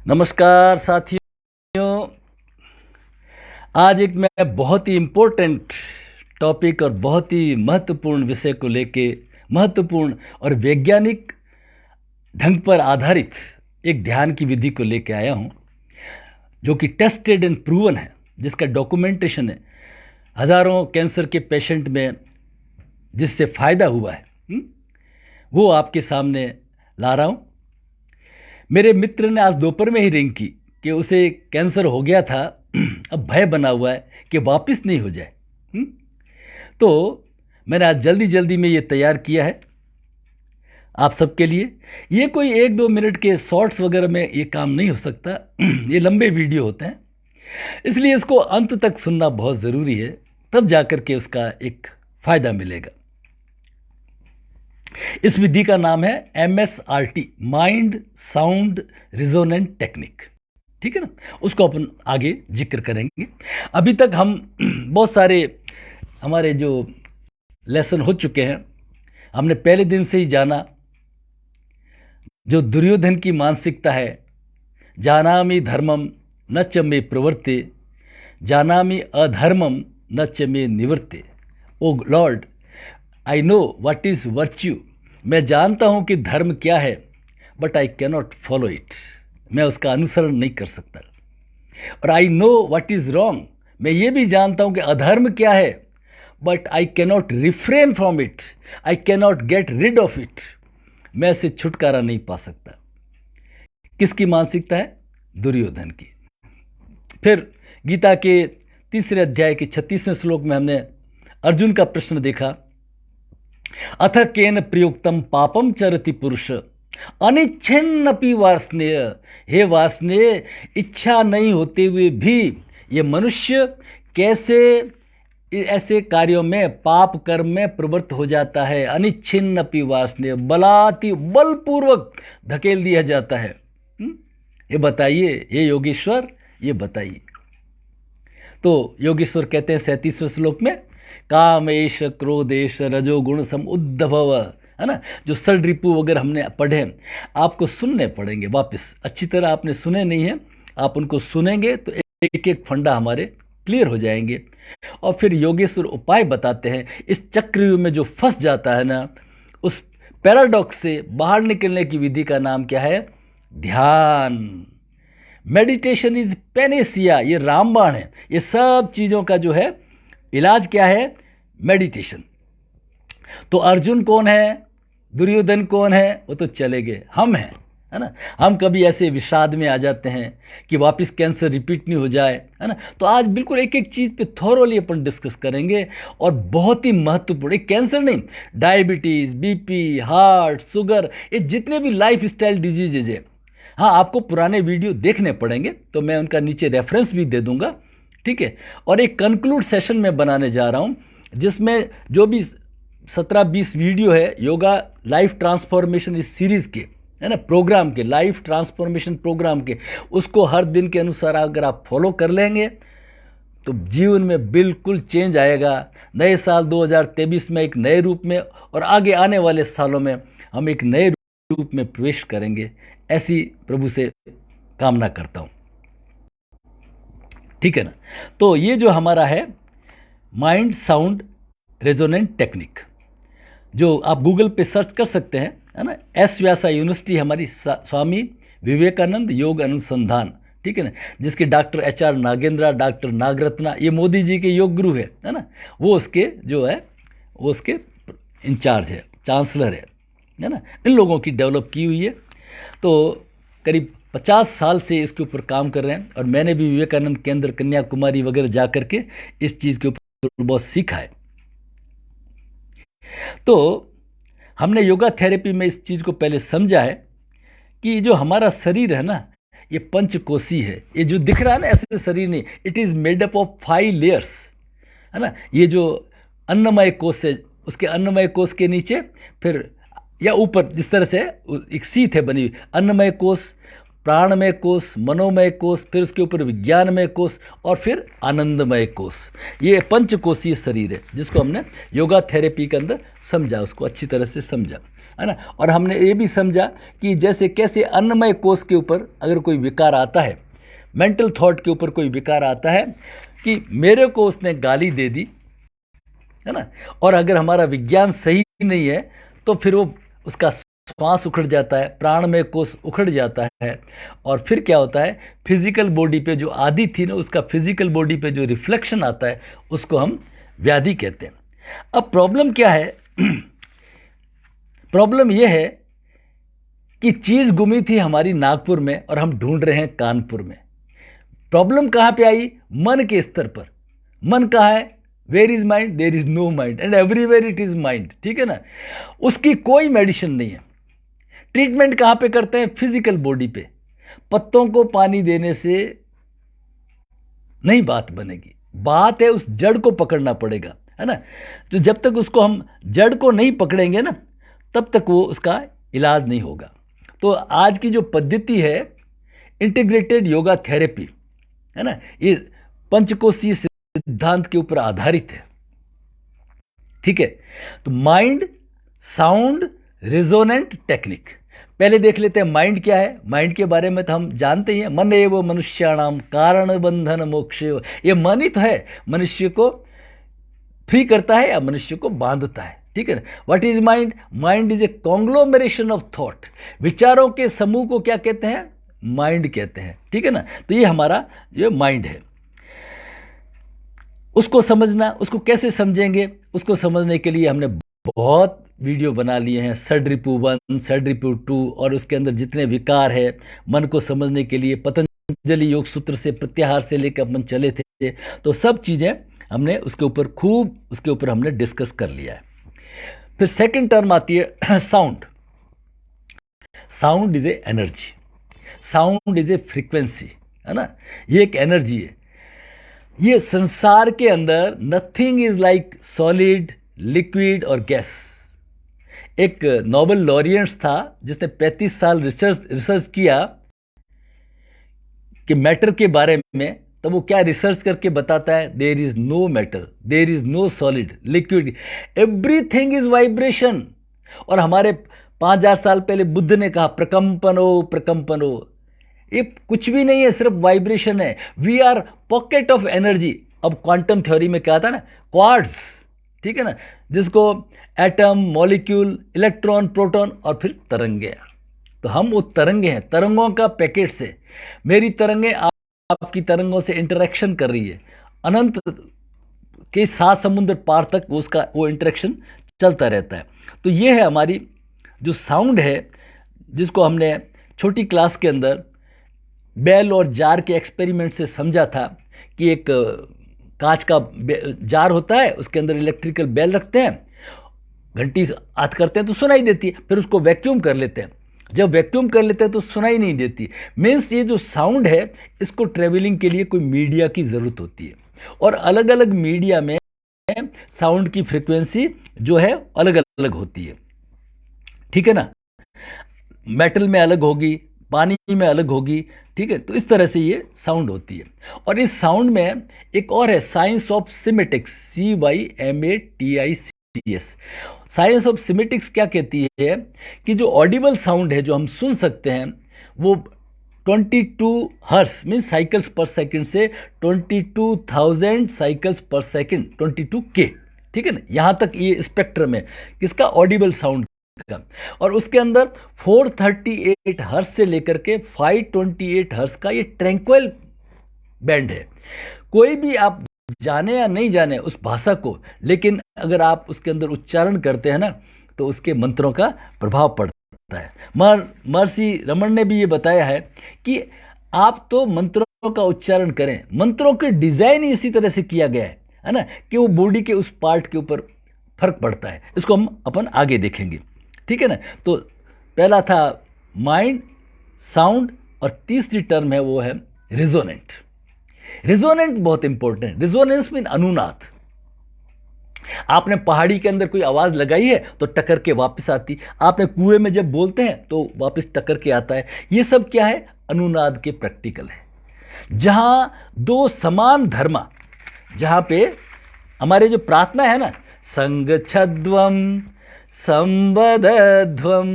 नमस्कार साथियों। आज एक मैं बहुत ही इम्पोर्टेंट टॉपिक और बहुत ही महत्वपूर्ण विषय को लेके महत्वपूर्ण और वैज्ञानिक ढंग पर आधारित एक ध्यान की विधि को लेके आया हूँ, जो कि टेस्टेड एंड प्रूवन है, जिसका डॉक्यूमेंटेशन है हज़ारों कैंसर के पेशेंट में, जिससे फ़ायदा हुआ है। वो आपके सामने ला रहा हूँ। मेरे मित्र ने आज दोपहर में ही रिंग की कि उसे कैंसर हो गया था, अब भय बना हुआ है कि वापस नहीं हो जाए। तो मैंने आज जल्दी जल्दी में ये तैयार किया है आप सबके लिए। ये कोई 1-2 मिनट के शॉर्ट्स वगैरह में ये काम नहीं हो सकता, ये लंबे वीडियो होते हैं, इसलिए इसको अंत तक सुनना बहुत ज़रूरी है, तब जाकर के उसका एक फ़ायदा मिलेगा। इस विधि का नाम है MSRT, mind sound resonant technique. ठीक है ना, उसको अपन आगे जिक्र करेंगे। अभी तक हम बहुत सारे हमारे जो लेसन हो चुके हैं, हमने पहले दिन से ही जाना जो दुर्योधन की मानसिकता है, जानामि धर्मम न च मे प्रवर्ते, जानामि अधर्मम न च मे निवर्ते। O Lord, I know what is virtue. मैं जानता हूँ कि धर्म क्या है, but I cannot follow it. मैं उसका अनुसरण नहीं कर सकता। और I know what is wrong. मैं ये भी जानता हूँ कि अधर्म क्या है, but I cannot refrain from it, I cannot get rid of it. मैं इससे छुटकारा नहीं पा सकता। किसकी मानसिकता है? दुर्योधन की। फिर गीता के 3 अध्याय के 36वें श्लोक में हमने अर्जुन का प्रश्न देखा, अथ केन प्रयुक्तम पापम चरति पुरुष अनिच्छिन्नपि वार्ष्णेय। हे वार्ष्णेय, इच्छा नहीं होते हुए भी ये मनुष्य कैसे ऐसे कार्यों में, पाप कर्म में प्रवृत्त हो जाता है। अनिच्छिन्नपि वार्ष्णेय, बलाति बलपूर्वक धकेल दिया जाता है। ये बताइए, ये योगेश्वर, ये बताइए। तो योगेश्वर कहते हैं 37वें श्लोक में, कामेश क्रोधेश रजोगुण सम उद्धव, है ना। जो षड रिपु वगैरह हमने पढ़े, आपको सुनने पड़ेंगे वापस। अच्छी तरह आपने सुने नहीं है, आप उनको सुनेंगे तो एक एक फंडा हमारे क्लियर हो जाएंगे। और फिर योगेश्वर उपाय बताते हैं इस चक्रव्यूह में जो फंस जाता है ना, उस पैराडॉक्स से बाहर निकलने की विधि का नाम क्या है? ध्यान। मेडिटेशन इज पेनेसिया, ये रामबाण है। ये सब चीज़ों का जो है इलाज क्या है? मेडिटेशन। तो अर्जुन कौन है, दुर्योधन कौन है? वो तो चले गए, हम हैं, है ना। हम कभी ऐसे विषाद में आ जाते हैं कि वापस कैंसर रिपीट नहीं हो जाए, है ना। तो आज बिल्कुल एक एक चीज़ पे थोरोली अपन डिस्कस करेंगे, और बहुत ही महत्वपूर्ण, एक कैंसर नहीं, डायबिटीज़, बीपी, हार्ट, शुगर, ये जितने भी लाइफ स्टाइल डिजीजेज है। हाँ, आपको पुराने वीडियो देखने पड़ेंगे, तो मैं उनका नीचे रेफरेंस भी दे दूंगा, ठीक है। और एक कंक्लूड सेशन में बनाने जा रहा हूँ, जिसमें जो भी 17-20 वीडियो है योगा लाइफ ट्रांसफॉर्मेशन इस सीरीज़ के, है ना, प्रोग्राम के, लाइफ ट्रांसफॉर्मेशन प्रोग्राम के, उसको हर दिन के अनुसार अगर आप फॉलो कर लेंगे तो जीवन में बिल्कुल चेंज आएगा। नए साल 2023 में एक नए रूप में, और आगे आने वाले सालों में हम एक नए रूप में प्रवेश करेंगे, ऐसी प्रभु से कामना करता हूँ। ठीक है ना। तो ये जो हमारा है माइंड साउंड रेजोनेंट टेक्निक, जो आप गूगल पे सर्च कर सकते हैं, है ना। एस व्यासा यूनिवर्सिटी हमारी स्वामी विवेकानंद योग अनुसंधान, ठीक है ना, जिसके doctor HR Nagendra, doctor Nagarathna, ये मोदी जी के योग गुरु है ना, वो उसके जो है वो उसके इंचार्ज है, चांसलर है ना। इन लोगों की डेवलप की हुई है। तो करीब 50 साल से इसके ऊपर काम कर रहे हैं, और मैंने भी विवेकानंद केंद्र, कन्याकुमारी वगैरह जा करके इस चीज़ के ऊपर बहुत सीखा है। तो हमने योगा थेरेपी में इस चीज़ को पहले समझा है कि जो हमारा शरीर है ना, ये पंचकोशी है। ये जो दिख रहा है ना ऐसे शरीर नहीं, it is made up of 5 layers, है ना। ये जो अन्नमय कोश है, उसके अन्नमय कोश के नीचे फिर या ऊपर जिस तरह से एक शीत है बनी हुई, अन्नमय कोश, प्राणमय कोष, मनोमय कोष, फिर उसके ऊपर विज्ञानमय कोष और फिर आनंदमय कोष। ये पंचकोषीय शरीर है जिसको हमने योगा थेरेपी के अंदर समझा, उसको अच्छी तरह से समझा, है ना। और हमने ये भी समझा कि जैसे कैसे अन्नमय कोष के ऊपर अगर कोई विकार आता है, मेंटल थॉट के ऊपर कोई विकार आता है कि मेरे को उसने गाली दे दी, है ना, और अगर हमारा विज्ञान सही नहीं है तो फिर वो उसका श्वास उखड़ जाता है, प्राणमय कोष उखड़ जाता है, और फिर क्या होता है, फिजिकल बॉडी पे जो आदि थी ना, उसका फिजिकल बॉडी पे जो रिफ्लेक्शन आता है उसको हम व्याधि कहते हैं। अब प्रॉब्लम क्या है? प्रॉब्लम यह है कि चीज़ गुमी थी हमारी नागपुर में और हम ढूंढ रहे हैं कानपुर में। प्रॉब्लम कहाँ पे आई? मन के स्तर पर। मन कहाँ है? Where is mind? There is no mind and everywhere it is mind, ठीक है ना। उसकी कोई मेडिसिन नहीं है। ट्रीटमेंट कहाँ पे करते हैं? फिजिकल बॉडी पे। पत्तों को पानी देने से नहीं बात बनेगी, बात है उस जड़ को पकड़ना पड़ेगा, है ना। तो जब तक उसको हम जड़ को नहीं पकड़ेंगे ना, तब तक वो उसका इलाज नहीं होगा। तो आज की जो पद्धति है इंटीग्रेटेड योगा थेरेपी, है ना, ये पंचकोशीय सिद्धांत के ऊपर आधारित है, ठीक है। तो माइंड, साउंड, रिजोनेंट टेक्निक। पहले देख लेते हैं माइंड क्या है। माइंड के बारे में तो हम जानते ही हैं, मन एव मनुष्याणाम कारण बंधन मोक्ष। ये मन ही तो है, मनुष्य को फ्री करता है या मनुष्य को बांधता है, ठीक है ना। What is mind? Mind is a कॉन्ग्लोमरेशन of thought. विचारों के समूह को क्या कहते हैं? माइंड कहते हैं, ठीक है ना। तो ये हमारा जो माइंड है, उसको समझना, उसको कैसे समझेंगे, उसको समझने के लिए हमने बहुत वीडियो बना लिए हैं, षड्रिपु 1, षड्रिपु 2, और उसके अंदर जितने विकार है मन को समझने के लिए पतंजलि योग सूत्र से प्रत्याहार से लेकर अपन चले थे, तो सब चीज़ें हमने उसके ऊपर खूब उसके ऊपर हमने डिस्कस कर लिया है। फिर सेकंड टर्म आती है sound. Sound is a energy, sound is a frequency, है ना। ये एक एनर्जी है। ये संसार के अंदर nothing is like solid, liquid और गैस। एक नोबेल लॉरियट था जिसने 35 साल रिसर्च किया कि मैटर के बारे में, तब वो क्या रिसर्च करके बताता है? There is no matter, there is no solid, liquid, everything is vibration. और हमारे 5000 साल पहले बुद्ध ने कहा प्रकंपनो प्रकंपनो। ये कुछ भी नहीं है, सिर्फ वाइब्रेशन है। We are pocket of energy. अब क्वांटम थ्योरी में क्या था ना, क्वार्ट्स, ठीक है ना, जिसको एटम, मॉलिक्यूल, इलेक्ट्रॉन, प्रोटॉन और फिर तरंगे। तो हम वो तरंगे हैं, तरंगों का पैकेट से। मेरी तरंगे आपकी तरंगों से इंटरेक्शन कर रही है, अनंत के 7 समुद्र पार तक वो इंटरेक्शन चलता रहता है। तो ये है हमारी जो साउंड है, जिसको हमने छोटी क्लास के अंदर बेल और जार के एक्सपेरिमेंट से समझा था कि एक कांच का जार होता है, उसके अंदर इलेक्ट्रिकल बेल रखते हैं, घंटी हाथ करते हैं तो सुनाई देती है, फिर उसको वैक्यूम कर लेते हैं। जब वैक्यूम कर लेते हैं तो सुनाई नहीं देती। मीन्स ये जो साउंड है, इसको ट्रेवलिंग के लिए कोई मीडिया की ज़रूरत होती है, और अलग अलग मीडिया में साउंड की फ्रिक्वेंसी जो है अलग अलग होती है, ठीक है ना। मेटल में अलग होगी, पानी में अलग होगी, ठीक है। तो इस तरह से ये साउंड होती है। और इस साउंड में एक और है science of सिमेटिक्स, CYMATICS। Science of सिमेटिक्स क्या कहती है कि जो ऑडिबल साउंड है, जो हम सुन सकते हैं, वो 22 हर्ट्ज मीन्स साइकिल्स पर सेकंड से 22,000 साइकिल्स पर सेकंड, 22K, ठीक है ना। यहाँ तक ये स्पेक्ट्रम है किसका? ऑडिबल साउंड का। और उसके अंदर 438 हर्ट्ज से लेकर के 528 हर्ट्ज का ये ट्रैंक्विल बैंड है। कोई भी आप जाने या नहीं जाने उस भाषा को, लेकिन अगर आप उसके अंदर उच्चारण करते हैं ना, तो उसके मंत्रों का प्रभाव पड़ता है। महर्षि रमन ने भी ये बताया है कि आप तो मंत्रों का उच्चारण करें, मंत्रों के डिजाइन ही इसी तरह से किया गया है ना, कि वो बॉडी के उस पार्ट के ऊपर फर्क पड़ता है। इसको हम अपन आगे देखेंगे, ठीक है ना। तो पहला था माइंड, साउंड, और तीसरी टर्म है वो है रिजोनेंट। रिजोनेंट बहुत इंपॉर्टेंट है। रिजोनेंस मीन अनुनाद। आपने पहाड़ी के अंदर कोई आवाज लगाई है तो टकर के वापस आती, आपने कुएं में जब बोलते हैं तो वापस टकर के आता है। ये सब क्या है? अनुनाद के प्रैक्टिकल है, जहां दो समान धर्मा, जहां पे हमारे जो प्रार्थना है ना, संगच्छध्वम संबद्धध्वम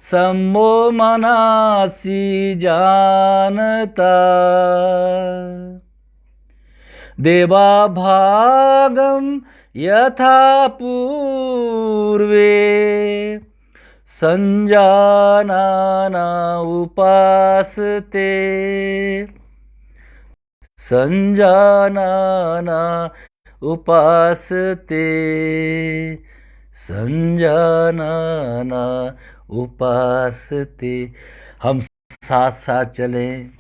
सम्मो मनासि जानता देवा भागम यथा पूर्वे संजानाना उपासते संजानाना उपासते संजानाना उपासते। हम साथ साथ चलें,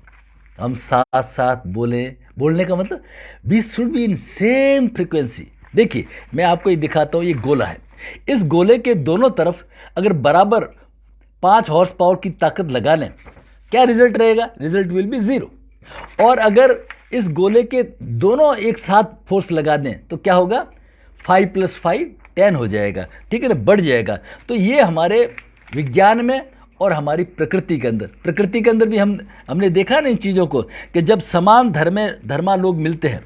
हम साथ साथ बोलें। बोलने का मतलब we should be in same frequency. देखिए मैं आपको ये दिखाता हूँ, ये गोला है, इस गोले के दोनों तरफ अगर बराबर 5 हॉर्स पावर की ताकत लगा लें, क्या रिजल्ट रहेगा? Result will be 0। और अगर इस गोले के दोनों एक साथ फोर्स लगा दें तो क्या होगा? 5 + 5 10 हो जाएगा, ठीक है ना, बढ़ जाएगा। तो ये हमारे विज्ञान में और हमारी प्रकृति के अंदर भी हमने देखा ना इन चीज़ों को, कि जब समान धर्मा लोग मिलते हैं,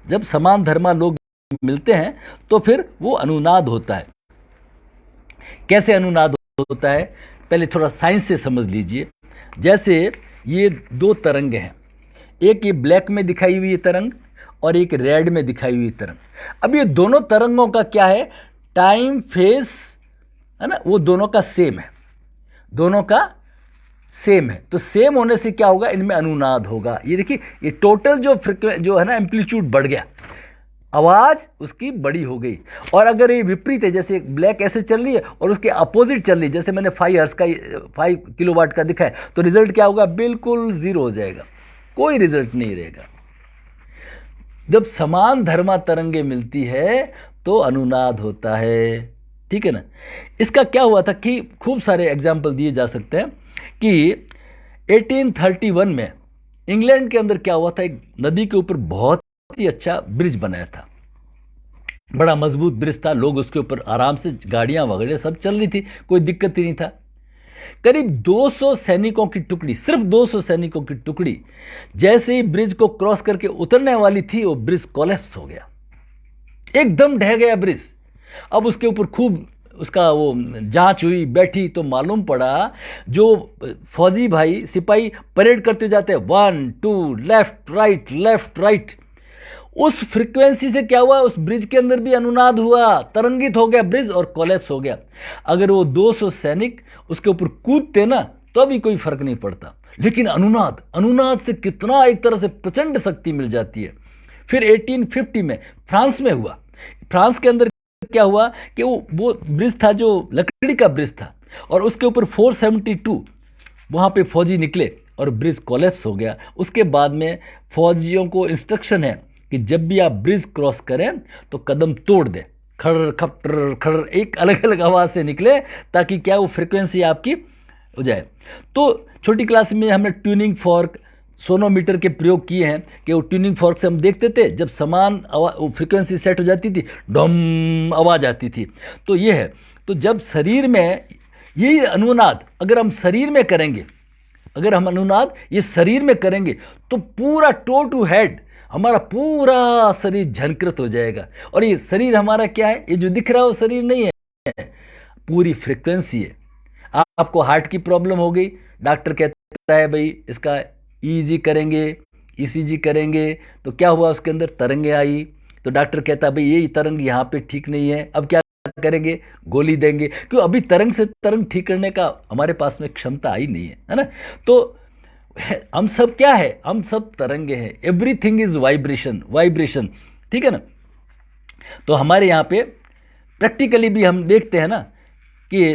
जब समान धर्मा लोग मिलते हैं तो फिर वो अनुनाद होता है। कैसे अनुनाद होता है? पहले थोड़ा साइंस से समझ लीजिए। जैसे ये 2 तरंग हैं, एक ये ब्लैक में दिखाई हुई तरंग और एक रेड में दिखाई हुई तरंग। अब ये दोनों तरंगों का क्या है? टाइम फेज है ना, वो दोनों का सेम है, दोनों का सेम है। तो सेम होने से क्या होगा? इनमें अनुनाद होगा। ये देखिए, ये टोटल जो है ना एम्पलीट्यूड बढ़ गया, आवाज़ उसकी बड़ी हो गई। और अगर ये विपरीत है, जैसे ब्लैक ऐसे चल रही है और उसके अपोजिट चल रही है, जैसे मैंने 5 हर्ट्ज का 5 किलोवाट का दिखाया, तो रिजल्ट क्या होगा? बिल्कुल 0 हो जाएगा, कोई रिजल्ट नहीं रहेगा। जब समान धर्मा तरंगे मिलती है तो अनुनाद होता है, ठीक है ना। इसका क्या हुआ था कि खूब सारे एग्जाम्पल दिए जा सकते हैं कि 1831 में इंग्लैंड के अंदर क्या हुआ था, एक नदी के ऊपर बहुत ही अच्छा ब्रिज बनाया था, बड़ा मजबूत ब्रिज था, लोग उसके ऊपर आराम से गाड़ियां वगैरह सब चल रही थी, कोई दिक्कत ही नहीं था। करीब 200 सैनिकों की टुकड़ी, सिर्फ 200 सैनिकों की टुकड़ी जैसे ही ब्रिज को क्रॉस करके उतरने वाली थी, वो ब्रिज कोलैप्स हो गया, एकदम ढह गया ब्रिज। अब उसके ऊपर खूब उसका वो जांच हुई, बैठी, तो मालूम पड़ा जो फौजी भाई सिपाही परेड करते जाते हैं 1 2 लेफ्ट राइट, उस फ्रीक्वेंसी से क्या हुआ? उस ब्रिज के अंदर भी अनुनाद हुआ, तरंगित हो गया ब्रिज और कोलैप्स हो गया। अगर वो 200 सैनिक उसके ऊपर कूदते ना तो भी कोई फर्क नहीं पड़ता, लेकिन अनुनाद से कितना एक तरह से प्रचंड शक्ति मिल जाती है। फिर 1850 में फ्रांस में हुआ। फ्रांस के अंदर क्या हुआ कि वो ब्रिज था जो लकड़ी का ब्रिज था, और उसके ऊपर 472 वहाँ पे फौजी निकले और ब्रिज कोलैप्स हो गया। उसके बाद में फौजियों को इंस्ट्रक्शन है कि जब भी आप ब्रिज क्रॉस करें तो कदम तोड़ दें, खड़ खप्टर खड़, एक अलग अलग आवाज़ से निकले, ताकि क्या वो फ्रिक्वेंसी आपकी हो जाए। तो छोटी क्लास में हमने ट्यूनिंग फॉर्क, सोनोमीटर के प्रयोग किए हैं कि वो ट्यूनिंग फॉर्क से हम देखते थे, जब समान फ्रिक्वेंसी सेट हो जाती थी, डम आवाज़ आती थी। तो ये है, तो जब शरीर में यही अनुनाद अगर हम शरीर में करेंगे, अगर हम अनुनाद ये शरीर में करेंगे तो पूरा टो टू हेड हमारा पूरा शरीर झनकृत हो जाएगा। और ये शरीर हमारा क्या है? ये जो दिख रहा है वो शरीर नहीं है, पूरी फ्रिक्वेंसी है। आपको हार्ट की प्रॉब्लम हो गई, डॉक्टर कहता है भाई इसका ईजी करेंगे, ईसीजी करेंगे, तो क्या हुआ? उसके अंदर तरंगें आई, तो डॉक्टर कहता है भाई ये तरंग यहाँ पे ठीक नहीं है, अब क्या करेंगे? गोली देंगे, क्यों? अभी तरंग से तरंग ठीक करने का हमारे पास में क्षमता आई नहीं है ना। तो हम सब क्या है? हम सब तरंगे हैं, एवरीथिंग इज वाइब्रेशन, ठीक है ना। तो हमारे यहाँ पे प्रैक्टिकली भी हम देखते हैं ना कि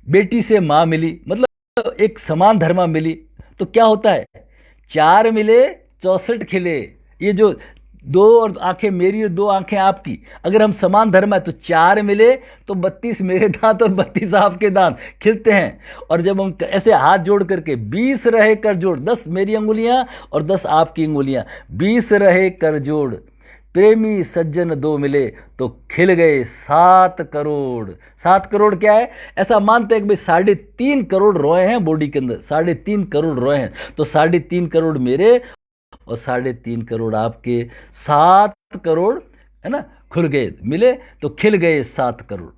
बेटी से माँ मिली, मतलब एक समान धर्मा मिली, तो क्या होता है? 4 मिले 64 खिले। ये जो 2 और आंखें मेरी और 2 आंखें आपकी, अगर हम समान धर्म है तो 4 मिले तो 32 मेरे दांत और 32 आपके दांत खिलते हैं। और जब हम ऐसे हाथ जोड़ करके 20 रहे कर जोड़, 10 मेरी अंगुलियां और 10 आपकी अंगुलियां, 20 रहे कर जोड़, प्रेमी सज्जन दो मिले तो खिल गए 7 करोड़। 7 करोड़ क्या है, ऐसा मानते हैं कि भाई 3.5 करोड़ रोए हैं बॉडी के अंदर, 3.5 करोड़ रोए हैं, तो 3.5 करोड़ मेरे और 3.5 करोड़ आपके, 7 करोड़ है ना, खुल गए, मिले तो खिल गए 7 करोड़।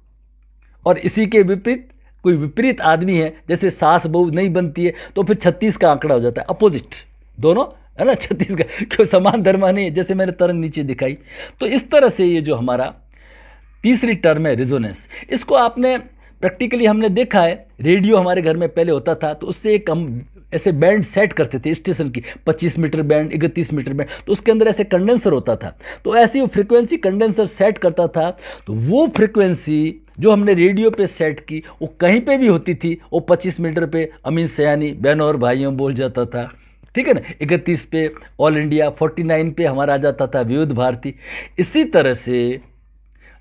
और इसी के विपरीत कोई विपरीत आदमी है, जैसे सास बहू नहीं बनती है तो फिर 36 का आंकड़ा हो जाता है, अपोजिट दोनों है ना, 36 का, क्यों समान धर्म नहीं है, जैसे मैंने तरंग नीचे दिखाई। तो इस तरह से ये जो हमारा तीसरी टर्म है रेजोनेंस, इसको आपने प्रैक्टिकली हमने देखा है, रेडियो हमारे घर में पहले होता था, तो उससे एक हम ऐसे बैंड सेट करते थे स्टेशन की, 25 मीटर बैंड, 31 मीटर बैंड, तो उसके अंदर ऐसे कंडेंसर होता था, तो ऐसी वो फ्रीक्वेंसी कंडेंसर सेट करता था, तो वो फ्रीक्वेंसी जो हमने रेडियो पे सेट की वो कहीं पे भी होती थी, वो 25 मीटर पे अमीन सयानी बहनों और भाइयों बोल जाता था, ठीक है ना, 31 पे ऑल इंडिया, 49 पे हमारा आ जाता था विविध भारती। इसी तरह से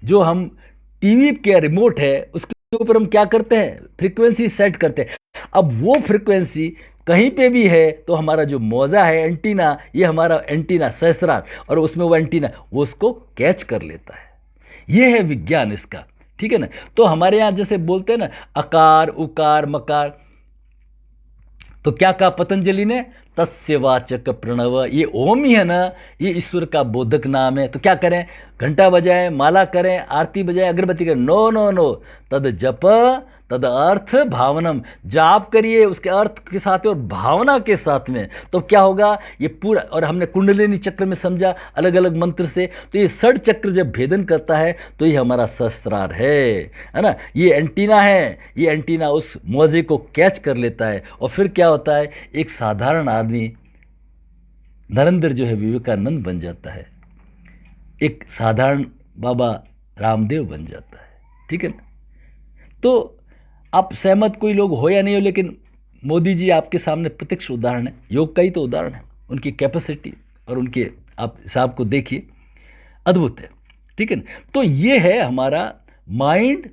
जो हम टीवी के रिमोट है उसके ऊपर हम क्या करते हैं, फ्रीक्वेंसी सेट करते हैं। अब वो फ्रीक्वेंसी कहीं पे भी है तो हमारा जो मौजा है एंटीना, ये हमारा एंटीना सहस्रार, और उसमें वो एंटीना वो उसको कैच कर लेता है। ये है विज्ञान इसका, ठीक है ना। तो हमारे यहाँ जैसे बोलते हैं ना अकार उकार मकार, तो क्या कहा पतंजलि ने, तस्य वाचक प्रणव, ये ओम ही है ना, ये ईश्वर का बोधक नाम है। तो क्या करें, घंटा बजाएं, माला करें, आरती बजाएं, अगरबत्ती करें, नो नो नो, तद जप तद अर्थ भावनम, जाप करिए उसके अर्थ के साथ में और भावना के साथ में, तो क्या होगा ये पूरा। और हमने कुंडलिनी चक्र में समझा अलग अलग मंत्र से, तो ये षड चक्र जब भेदन करता है तो ये हमारा सहस्त्रार है ना, ये एंटीना है, ये एंटीना उस मौजे को कैच कर लेता है। और फिर क्या होता है, एक साधारण आदमी नरेंद्र जो है विवेकानंद बन जाता है, एक साधारण बाबा रामदेव बन जाता है, ठीक है ना। तो आप सहमत कोई लोग हो या नहीं हो, लेकिन मोदी जी आपके सामने प्रत्यक्ष उदाहरण है, योग का ही तो उदाहरण है, उनकी कैपेसिटी और उनके आप हिसाब को देखिए, अद्भुत है, ठीक है ना। तो ये है हमारा माइंड,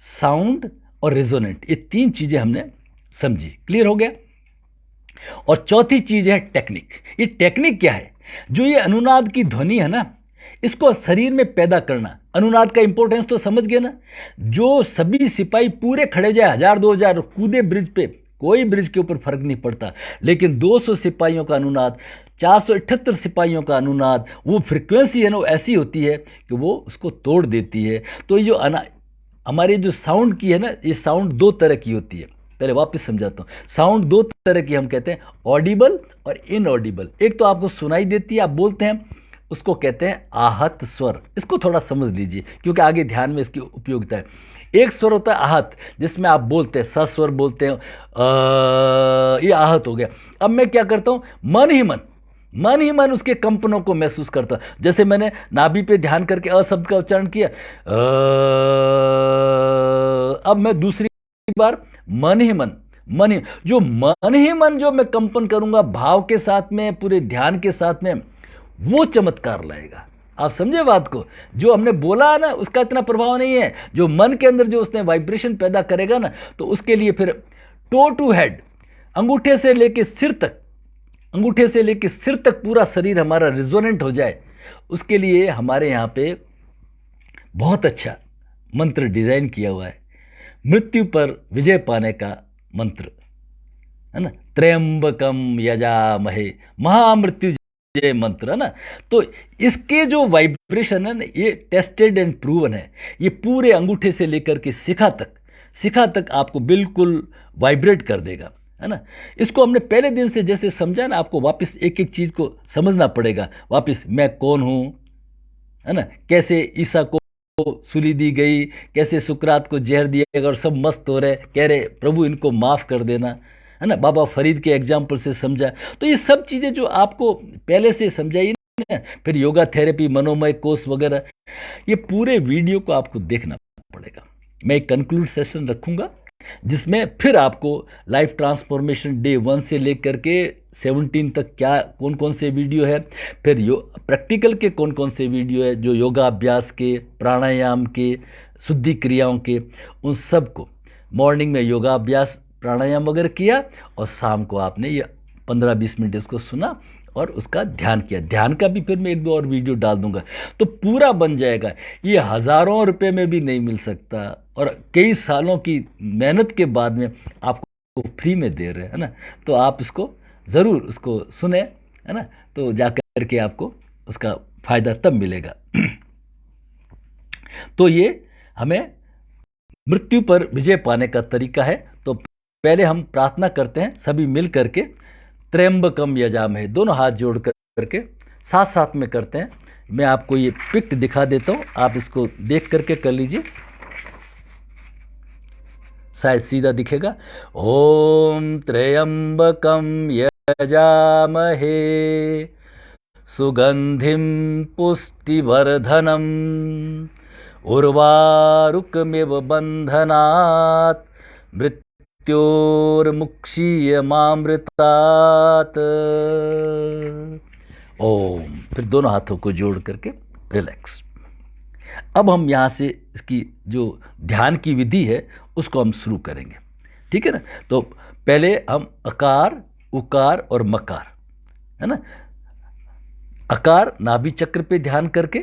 साउंड और रेजोनेंट, ये 3 चीज़ें हमने समझी, क्लियर हो गया। और चौथी चीज़ है टेक्निक। ये टेक्निक क्या है, जो ये अनुनाद की ध्वनि है ना, इसको शरीर में पैदा करना। अनुनाद का इंपॉर्टेंस तो समझ गए ना, जो सभी सिपाही पूरे खड़े जाए 1000-2000 कूदे ब्रिज पे, कोई ब्रिज के ऊपर फर्क नहीं पड़ता, लेकिन 200 सिपाहियों का अनुनाद, 478 सिपाहियों का अनुनाद, वो फ्रिक्वेंसी है ना, वो ऐसी होती है कि वो उसको तोड़ देती है। तो ये जो हमारे जो साउंड की है ना, ये साउंड 2 तरह की होती है, पहले वापस समझाता हूँ। साउंड 2 तरह की हम कहते हैं, ऑडिबल और इनऑडिबल। एक तो आपको सुनाई देती है, आप बोलते हैं, उसको कहते हैं आहत स्वर। इसको थोड़ा समझ लीजिए क्योंकि आगे ध्यान में इसकी उपयोगिता है। एक स्वर होता है आहत, जिसमें आप बोलते हैं, सस्वर बोलते हैं, ये आहत हो गया। अब मैं क्या करता हूँ, मन ही मन उसके कंपनों को महसूस करता हूँ। जैसे मैंने नाभि पे ध्यान करके अ शब्द का उच्चारण किया, अब मैं दूसरी बार मन ही मन जो मैं कंपन करूंगा भाव के साथ में, पूरे ध्यान के साथ में, वो चमत्कार लाएगा। आप समझे बात को, जो हमने बोला है ना उसका इतना प्रभाव नहीं है, जो मन के अंदर जो उसने वाइब्रेशन पैदा करेगा ना, तो उसके लिए फिर टो टू हेड, अंगूठे से लेके सिर तक पूरा शरीर हमारा रिजोनेंट हो जाए, उसके लिए हमारे यहाँ पे बहुत अच्छा मंत्र डिजाइन किया हुआ है, मृत्यु पर विजय पाने का मंत्र है ना, त्र्यंबकम यजामहे महामृत्यु जय मंत्र है ना। तो इसके जो वाइब्रेशन है ना, ये टेस्टेड एंड प्रूवन है। ये पूरे अंगूठे से लेकर के शिखा तक आपको बिल्कुल वाइब्रेट कर देगा, है ना। इसको हमने पहले दिन से जैसे समझा ना, आपको वापस एक एक चीज को समझना पड़ेगा। वापस मैं कौन हूं, है ना, कैसे ईसा को सूली दी गई, कैसे सुकरात को जहर दिया गया और सब मस्त हो रहे, कह रहे प्रभु इनको माफ कर देना, है ना। बाबा फरीद के एग्जाम्पल से समझा। तो ये सब चीज़ें जो आपको पहले से समझाई ना, फिर योगा थेरेपी, मनोमय कोर्स वगैरह, ये पूरे वीडियो को आपको देखना पड़ेगा। मैं एक कंक्लूड सेशन रखूंगा जिसमें फिर आपको लाइफ ट्रांसफॉर्मेशन डे 1 से लेकर के 17 तक क्या कौन कौन से वीडियो है, फिर प्रैक्टिकल के कौन कौन से वीडियो है, जो योगा अभ्यास के, प्राणायाम के, शुद्धि क्रियाओं के, उन सब को मॉर्निंग में योगा अभ्यास प्राणायाम वगैरह किया, और शाम को आपने ये 15-20 मिनट इसको सुना और उसका ध्यान किया। ध्यान का भी फिर मैं एक दो और वीडियो डाल दूंगा, तो पूरा बन जाएगा। ये हज़ारों रुपए में भी नहीं मिल सकता, और कई सालों की मेहनत के बाद में आपको फ्री में दे रहे हैं, है ना। तो आप इसको ज़रूर उसको सुने, है ना, तो जा कर के आपको उसका फ़ायदा तब मिलेगा। तो ये हमें मृत्यु पर विजय पाने का तरीका है। तो पहले हम प्रार्थना करते हैं सभी मिल करके, त्र्यंबकम यजामहे, दोनों हाथ जोड़ करके साथ साथ में करते हैं। मैं आपको ये पिक्ट दिखा देता हूँ, आप इसको देख करके कर लीजिए, शायद सीधा दिखेगा। ओम त्र्यंबकम यजामहे सुगंधिम पुष्टिवर्धनम उर्वारुकमिव बंधनात् मृत्योर्मुक्षीयमामृतात्। ओम, फिर दोनों हाथों को जोड़ करके रिलैक्स। अब हम यहाँ से इसकी जो ध्यान की विधि है उसको हम शुरू करेंगे, ठीक है ना। तो पहले हम अकार, उकार और मकार, है ना। अकार नाभि चक्र पे ध्यान करके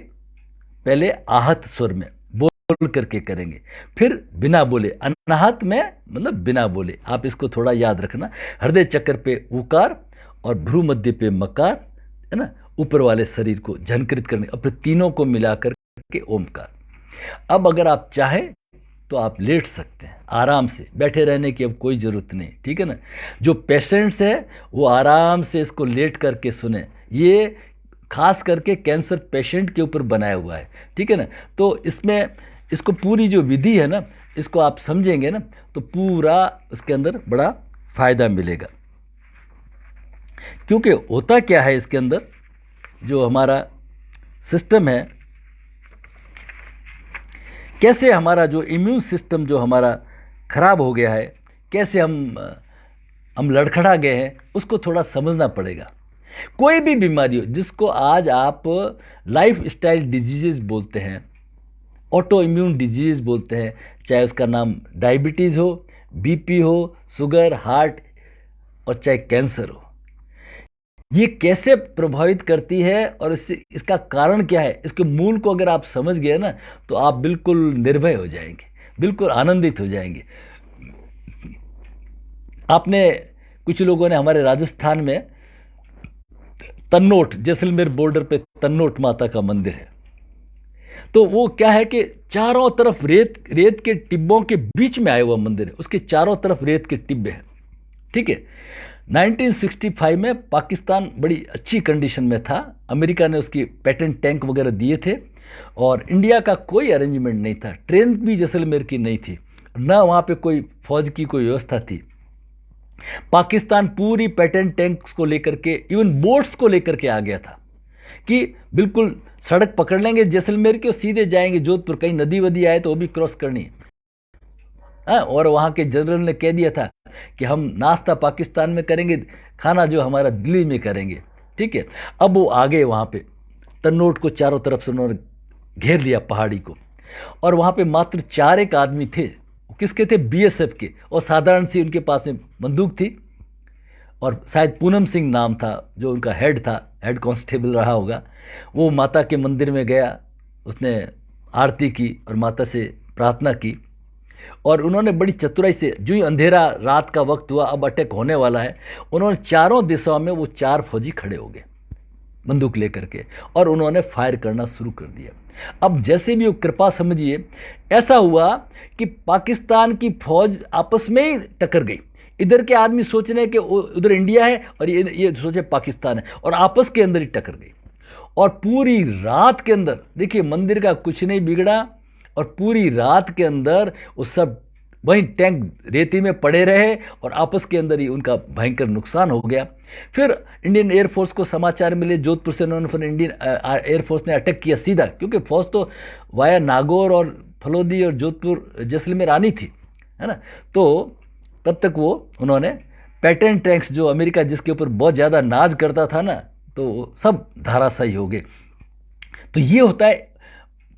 पहले आहत स्वर में बोल करके करेंगे, फिर बिना बोले, अनाहत में मतलब बिना बोले। आप इसको थोड़ा याद रखना। हृदय चक्र पे उकार और भ्रू मध्य पे मकार, है ना, ऊपर वाले शरीर को झनकृत करने, और फिर तीनों को मिलाकर के ओमकार। अब अगर आप चाहें तो आप लेट सकते हैं, आराम से, बैठे रहने की अब कोई ज़रूरत नहीं, ठीक है ना। जो पेशेंट्स है वो आराम से इसको लेट करके सुने। ये खास करके कैंसर पेशेंट के ऊपर बनाया हुआ है, ठीक है ना। तो इसमें इसको पूरी जो विधि है ना, इसको आप समझेंगे ना तो पूरा उसके अंदर बड़ा फायदा मिलेगा। क्योंकि होता क्या है इसके अंदर, जो हमारा सिस्टम है, कैसे हमारा जो इम्यून सिस्टम जो हमारा खराब हो गया है, कैसे हम लड़खड़ा गए हैं, उसको थोड़ा समझना पड़ेगा। कोई भी बीमारी हो जिसको आज आप लाइफ स्टाइल डिजीजेज बोलते हैं, ऑटो इम्यून डिजीज बोलते हैं, चाहे उसका नाम डायबिटीज़ हो, बीपी हो, शुगर, हार्ट, और चाहे कैंसर हो, ये कैसे प्रभावित करती है और इसका कारण क्या है, इसके मूल को अगर आप समझ गए ना तो आप बिल्कुल निर्भय हो जाएंगे, बिल्कुल आनंदित हो जाएंगे। आपने, कुछ लोगों ने, हमारे राजस्थान में तन्नोट, जैसलमेर बॉर्डर पे तन्नोट माता का मंदिर है। तो वो क्या है कि चारों तरफ रेत के टिब्बों के बीच में आया हुआ मंदिर है, उसके चारों तरफ रेत के टिब्बे हैं, ठीक है। 1965 में पाकिस्तान बड़ी अच्छी कंडीशन में था, अमेरिका ने उसकी पेटेंट टैंक वगैरह दिए थे, और इंडिया का कोई अरेंजमेंट नहीं था, ट्रेन भी जैसलमेर की नहीं थी, ना वहाँ पे कोई फौज की कोई व्यवस्था थी। पाकिस्तान पूरी पेटेंट टैंक्स को लेकर के, इवन बोट्स को लेकर के आ गया था कि बिल्कुल सड़क पकड़ लेंगे जैसलमेर की और सीधे जाएंगे जोधपुर, कहीं नदी वदी आए तो वो भी क्रॉस करनी है। और वहाँ के जनरल ने कह दिया था कि हम नाश्ता पाकिस्तान में करेंगे, खाना जो हमारा दिल्ली में करेंगे, ठीक है। अब वो आ गए वहाँ पे, तन्नोट को चारों तरफ से उन्होंने घेर लिया, पहाड़ी को, और वहाँ पे मात्र 4 एक आदमी थे। किसके थे? बीएसएफ के, और साधारण सी उनके पास में बंदूक थी, और शायद पूनम सिंह नाम था जो उनका हेड था, हेड कांस्टेबल रहा होगा। वो माता के मंदिर में गया, उसने आरती की और माता से प्रार्थना की, और उन्होंने बड़ी चतुराई से, जो ही अंधेरा रात का वक्त हुआ, अब अटैक होने वाला है, उन्होंने चारों दिशाओं में वो 4 फौजी खड़े हो गए बंदूक लेकर के, और उन्होंने फायर करना शुरू कर दिया। अब जैसे भी वो कृपा समझिए, ऐसा हुआ कि पाकिस्तान की फौज आपस में ही टकर गई। इधर के आदमी सोच रहे हैं कि उधर इंडिया है और ये सोचे पाकिस्तान है, और आपस के अंदर ही टकर गई। और पूरी रात के अंदर देखिए, मंदिर का कुछ नहीं बिगड़ा, और पूरी रात के अंदर वो सब वहीं टैंक रेती में पड़े रहे, और आपस के अंदर ही उनका भयंकर नुकसान हो गया। फिर इंडियन एयरफोर्स को समाचार मिले, जोधपुर से उन्होंने, फिर इंडियन एयरफोर्स ने अटैक किया सीधा, क्योंकि फौज तो वाया नागौर और फलोदी और जोधपुर जैसलमेर आनी थी, है ना। तो तब तक वो उन्होंने पेटेंट टैंक्स, जो अमेरिका जिसके ऊपर बहुत ज़्यादा नाज करता था ना, तो सब धाराशायी हो गए। तो ये होता है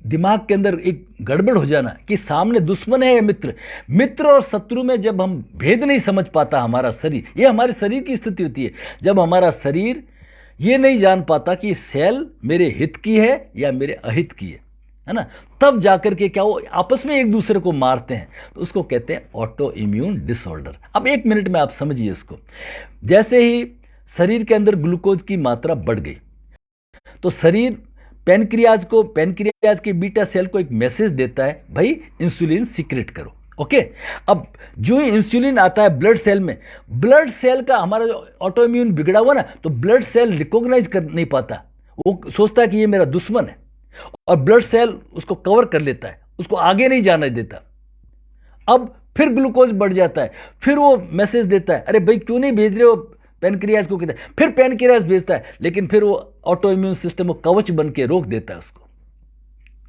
दिमाग के अंदर एक गड़बड़ हो जाना कि सामने दुश्मन है या मित्र। मित्र और शत्रु में जब हम भेद नहीं समझ पाता हमारा शरीर, ये हमारे शरीर की स्थिति होती है। जब हमारा शरीर ये नहीं जान पाता कि सेल मेरे हित की है या मेरे अहित की है ना, तब जाकर के क्या वो आपस में एक दूसरे को मारते हैं, तो उसको कहते हैं ऑटो इम्यून डिसऑर्डर। अब 1 मिनट में आप समझिए इसको। जैसे ही शरीर के अंदर ग्लूकोज की मात्रा बढ़ गई तो शरीर पैनक्रियाज के बीटा सेल को एक मैसेज देता है, भाई इंसुलिन सीक्रेट करो। ओके, अब जो ही इंसुलिन आता है ब्लड सेल में, ब्लड सेल का हमारा जो ऑटो इम्यून बिगड़ा हुआ ना, तो ब्लड सेल रिकॉग्नाइज कर नहीं पाता, वो सोचता है कि ये मेरा दुश्मन है, और ब्लड सेल उसको कवर कर लेता है, उसको आगे नहीं जाने देता। अब फिर ग्लूकोज बढ़ जाता है, फिर वो मैसेज देता है, अरे भाई क्यों नहीं भेज रहे हो पैनक्रियाज को, कहता है, फिर पैनक्रियाज भेजता है, लेकिन फिर वो ऑटो इम्यून सिस्टम को कवच बन के रोक देता है उसको।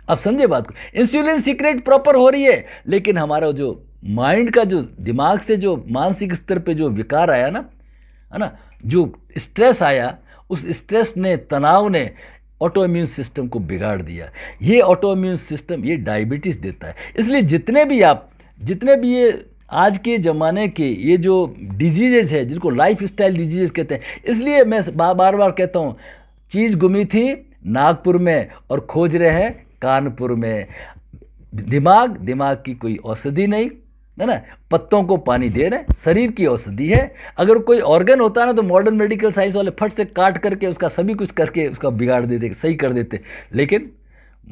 अब समझे बात को, इंसुलिन सीक्रेट प्रॉपर हो रही है, लेकिन हमारा जो माइंड का, जो दिमाग से जो मानसिक स्तर पे जो विकार आया ना, है ना, जो स्ट्रेस आया, उस स्ट्रेस ने, तनाव ने ऑटो इम्यून सिस्टम को बिगाड़ दिया। ये ऑटो इम्यून सिस्टम ये डायबिटीज देता है। इसलिए जितने भी ये आज के ज़माने के ये जो डिजीजेज है, जिनको लाइफ स्टाइल डिजीजेज कहते हैं, इसलिए मैं बार बार कहता हूँ, चीज़ गुमी थी नागपुर में और खोज रहे हैं कानपुर में। दिमाग की कोई औषधि नहीं है ना, पत्तों को पानी दे रहे हैं, शरीर की औषधि है। अगर कोई ऑर्गन होता ना, तो मॉडर्न मेडिकल साइंस वाले फट से काट करके उसका सभी कुछ करके उसका बिगाड़ देते, सही कर देते। लेकिन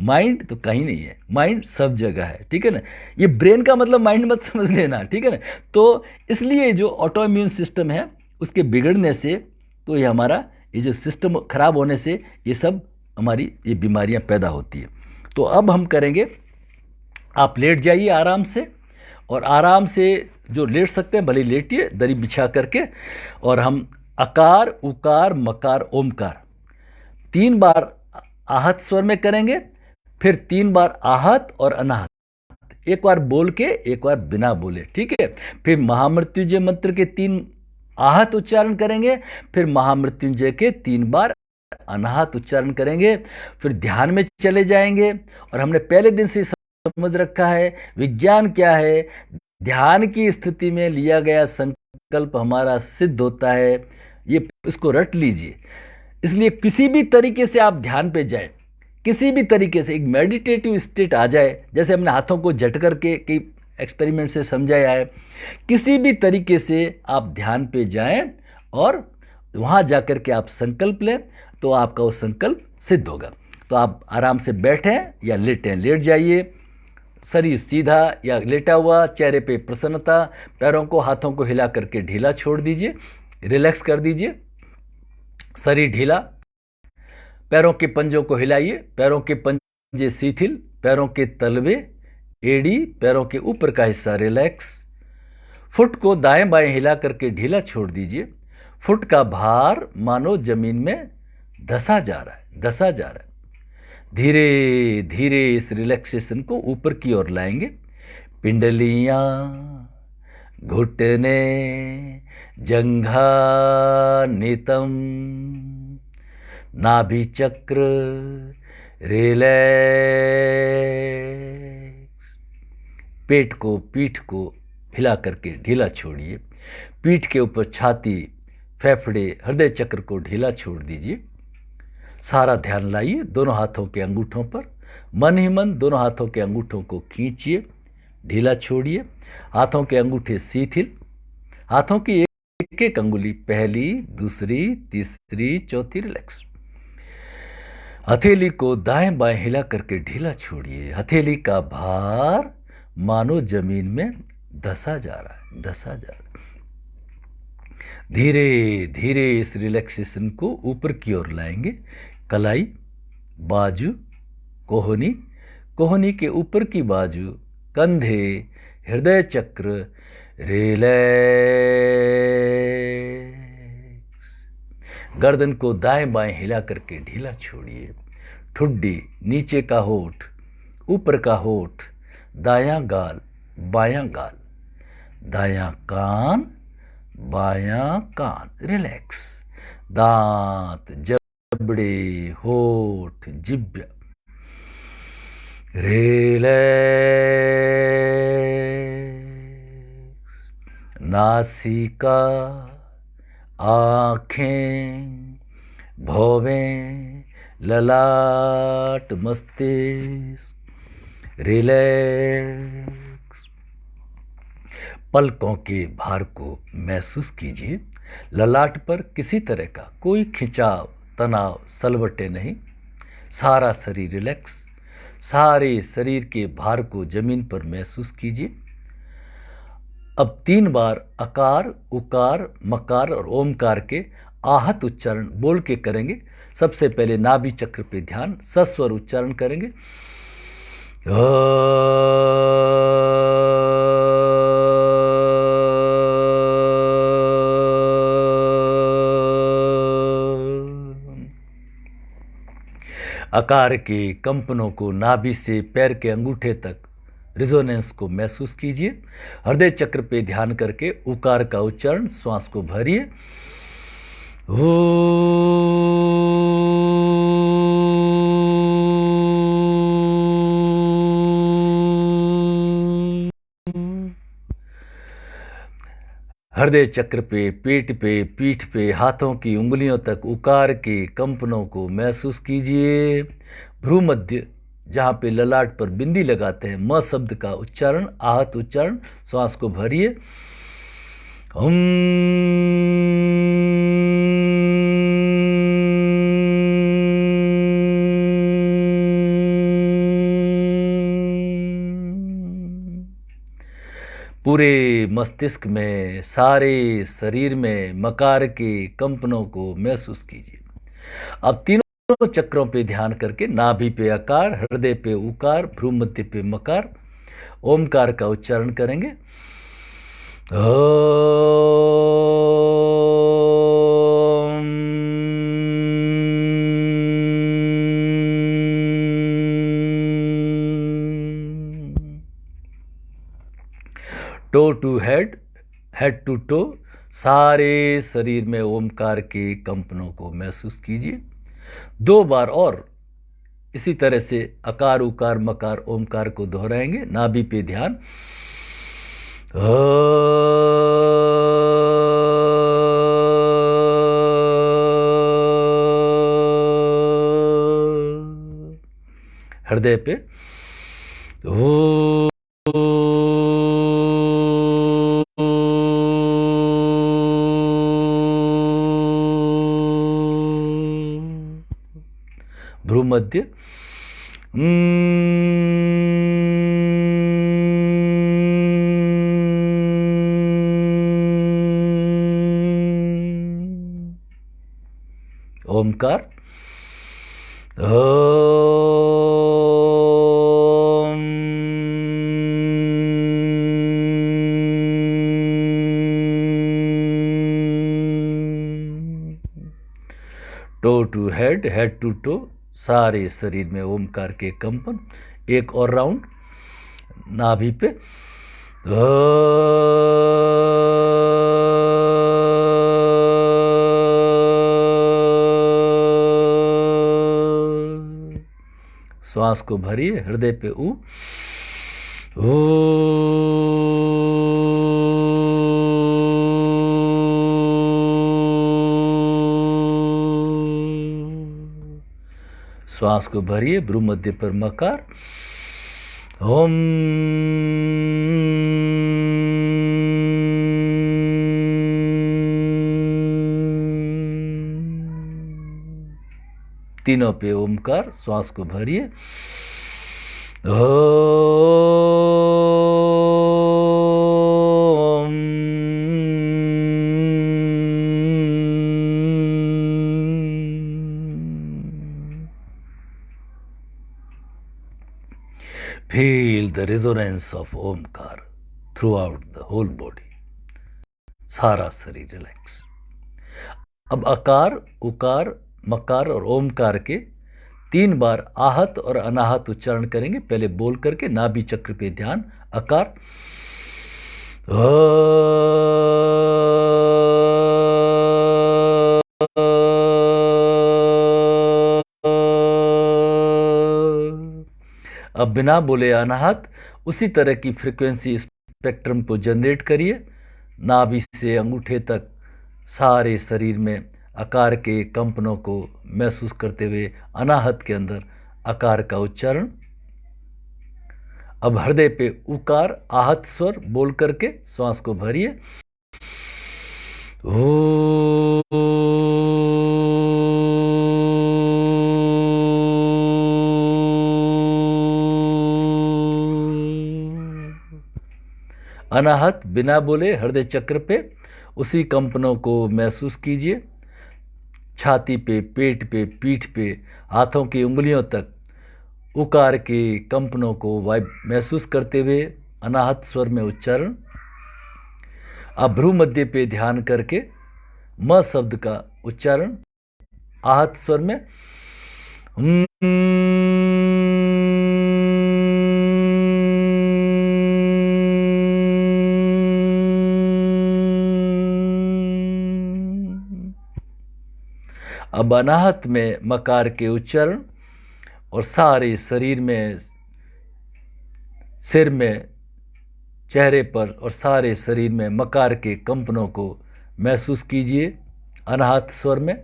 माइंड तो कहीं नहीं है, माइंड सब जगह है, ठीक है ना। ये ब्रेन का मतलब माइंड मत समझ लेना, ठीक है ना। तो इसलिए जो ऑटो इम्यून सिस्टम है उसके बिगड़ने से, तो ये हमारा ये जो सिस्टम खराब होने से ये सब हमारी ये बीमारियां पैदा होती है। तो अब हम करेंगे, आप लेट जाइए आराम से, और आराम से जो लेट सकते हैं भले लेटिए दरी बिछा करके, और हम अकार उकार मकार ओमकार 3 बार आहत स्वर में करेंगे, फिर 3 बार आहत और अनाहत, एक बार बोल के एक बार बिना बोले, ठीक है। फिर महामृत्युंजय मंत्र के 3 आहत उच्चारण करेंगे, फिर महामृत्युंजय के 3 बार अनाहत उच्चारण करेंगे, फिर ध्यान में चले जाएंगे। और हमने पहले दिन से समझ रखा है विज्ञान क्या है, ध्यान की स्थिति में लिया गया संकल्प हमारा सिद्ध होता है, ये इसको रट लीजिए। इसलिए किसी भी तरीके से आप ध्यान पे जाए, किसी भी तरीके से एक मेडिटेटिव स्टेट आ जाए, जैसे हमने हाथों को झट करके कई एक्सपेरिमेंट से समझाया है, किसी भी तरीके से आप ध्यान पे जाएं और वहाँ जाकर के आप संकल्प लें, तो आपका वो संकल्प सिद्ध होगा। तो आप आराम से बैठें या लेटें, लेट जाइए, शरीर सीधा या लेटा हुआ, चेहरे पे प्रसन्नता, पैरों को हाथों को हिला करके ढीला छोड़ दीजिए, रिलैक्स कर दीजिए, शरीर ढीला, पैरों के पंजों को हिलाइए, पैरों के पंजे शिथिल, पैरों के तलवे, एड़ी, पैरों के ऊपर का हिस्सा रिलैक्स, फुट को दाएं बाएं हिला करके ढीला छोड़ दीजिए, फुट का भार मानो जमीन में धसा जा रहा है। धीरे धीरे इस रिलैक्सेशन को ऊपर की ओर लाएंगे, पिंडलियां, घुटने, जंघा, नितंब, नाभि चक्र, रिलैक्स। पीठ को हिला करके ढीला छोड़िए, पीठ के ऊपर छाती, फेफड़े, हृदय चक्र को ढीला छोड़ दीजिए। सारा ध्यान लाइए दोनों हाथों के अंगूठों पर, मन ही मन दोनों हाथों के अंगूठों को खींचिए, ढीला छोड़िए, हाथों के अंगूठे शिथिल, हाथों की एक एक अंगुली, पहली, दूसरी, तीसरी, चौथी रिलैक्स। हथेली को दाएं बाएं हिला करके ढीला छोड़िए, हथेली का भार मानो जमीन में धसा जा रहा है। धीरे धीरे इस रिलैक्सेशन को ऊपर की ओर लाएंगे, कलाई, बाजू, कोहनी के ऊपर की बाजू, कंधे, हृदय चक्र, रिलैक्स। गर्दन को दाएं बाएं हिला करके ढीला छोड़िए, ठुड्डी, नीचे का होठ, ऊपर का होठ, दायां गाल, बायां गाल, दायां कान, बायां कान, रिलैक्स। दांत, जबड़े, होठ, जिह्वा, रिलैक्स। नासिका, आँखें, भौवें ललाट मस्तिष्क रिलैक्स। पलकों के भार को महसूस कीजिए। ललाट पर किसी तरह का कोई खिंचाव, तनाव, सलवटें नहीं। सारा शरीर रिलैक्स। सारे शरीर के भार को जमीन पर महसूस कीजिए। अब 3 बार अकार, उकार, मकार और ओमकार के आहत उच्चारण बोल के करेंगे। सबसे पहले नाभि चक्र पे ध्यान, सस्वर उच्चारण करेंगे। आकार के कंपनों को नाभि से पैर के अंगूठे तक रिजोनेंस को महसूस कीजिए। हृदय चक्र पे ध्यान करके उकार का उच्चारण, श्वास को भरिए। हृदय चक्र पे, पेट पे, पीठ पे, हाथों की उंगलियों तक उकार के कंपनों को महसूस कीजिए। भ्रूमध्य, जहाँ पे ललाट पर बिंदी लगाते हैं, म शब्द का उच्चारण, आहत उच्चारण, श्वास को भरिए। पूरे मस्तिष्क में, सारे शरीर में मकार के कंपनों को महसूस कीजिए। अब तीनों चक्रों पे ध्यान करके नाभि पे आकार, हृदय पे उकार, भ्रूमध्य पे मकार, ओमकार का उच्चारण करेंगे। Toe to head, head to toe, सारे शरीर में ओमकार के कंपनों को महसूस कीजिए। 2 बार और इसी तरह से अकार, उकार, मकार, ओमकार को दोहराएंगे। नाभि पे ध्यान। हृदय पे भ्रूमध्य, ओमकार, toe to head, head to toe, सारे शरीर में ओमकार के कंपन। एक और राउंड नाभि पे। श्वास को भरिए। हृदय पे ऊ। श्वास को भरिए। भ्रूमध्य पर मकार। ओम। तीनों पे ओमकार, श्वास को भरिए। Feel the resonance of Omkar throughout the whole body. सारा शरीर रिलैक्स। अब अकार, उकार, मकार और ओमकार के 3 बार आहत और अनाहत उच्चारण करेंगे। पहले बोल करके नाभि चक्र पे ध्यान। अकार, अब बिना बोले अनाहत उसी तरह की फ्रीक्वेंसी स्पेक्ट्रम को जनरेट करिए। नाभि से अंगूठे तक सारे शरीर में आकार के कंपनों को महसूस करते हुए अनाहत के अंदर आकार का उच्चारण। अब हृदय पे उकार आहत स्वर बोल करके श्वास को भरिए। ओ अनाहत बिना बोले हृदय चक्र पे उसी कंपनों को महसूस कीजिए। छाती पे, पेट पे, पीठ पे, हाथों की उंगलियों तक उकार के कंपनों को महसूस करते हुए अनाहत स्वर में उच्चारण। अब भ्रू मध्य पे ध्यान करके म शब्द का उच्चारण आहत स्वर में। अब अनाहत में मकार के उच्चारण और सारे शरीर में, सिर में, चेहरे पर और सारे शरीर में मकार के कंपनों को महसूस कीजिए अनाहत स्वर में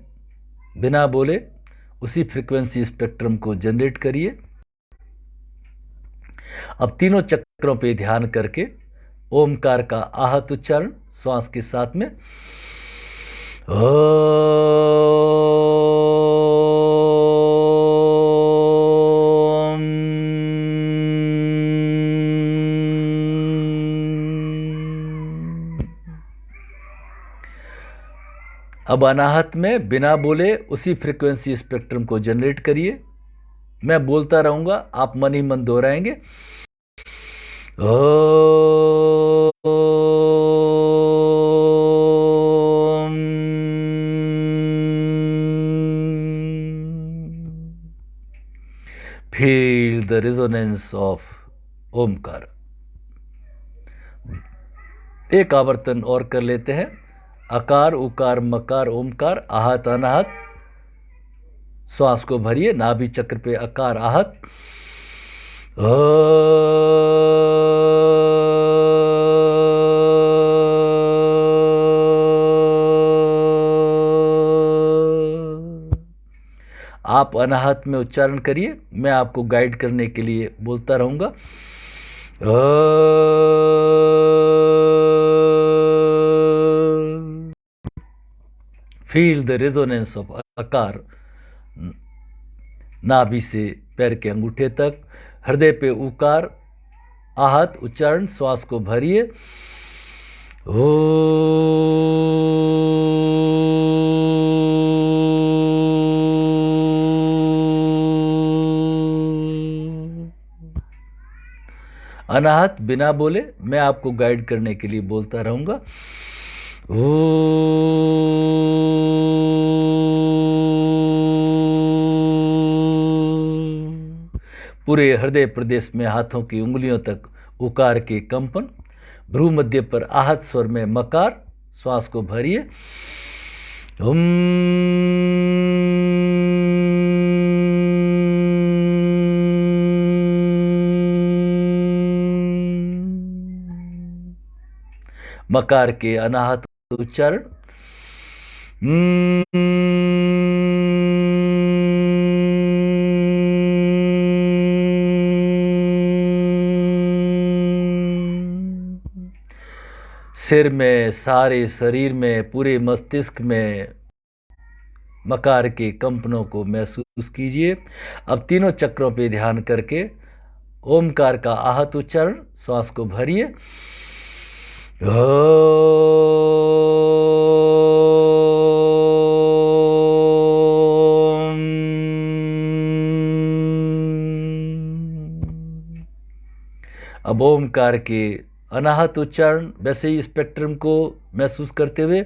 बिना बोले। उसी फ्रीक्वेंसी स्पेक्ट्रम को जनरेट करिए। अब तीनों चक्रों पे ध्यान करके ओमकार का आहत उच्चारण श्वास के साथ में। अब अनाहत में बिना बोले उसी फ्रीक्वेंसी स्पेक्ट्रम को जनरेट करिए। मैं बोलता रहूंगा, आप मन ही मन दोहराएंगे। Feel the resonance of Omkar. एक आवर्तन और कर लेते हैं। अकार उकार मकार ओमकार आहत अनाहत। श्वास को भरिए नाभि चक्र पे अकार आहत। आप अनाहत में उच्चारण करिए, मैं आपको गाइड करने के लिए बोलता रहूंगा। फील द रेजोनेंस ऑफ आकार नाभि से पैर के अंगूठे तक। हृदय पे उकार आहत उच्चारण श्वास को भरिए। अनाहत बिना बोले, मैं आपको गाइड करने के लिए बोलता रहूंगा। पूरे हृदय प्रदेश में हाथों की उंगलियों तक उकार के कंपन। भ्रू मध्य पर आहत स्वर में मकार श्वास को भरिए। मकार के अनाहत उच्चारण। सिर में, सारे शरीर में, पूरे मस्तिष्क में मकार के कंपनों को महसूस कीजिए। अब तीनों चक्रों पे ध्यान करके ओमकार का आहत उच्चारण श्वास को भरिए। अब ओमकार के अनाहत उच्चारण वैसे ही स्पेक्ट्रम को महसूस करते हुए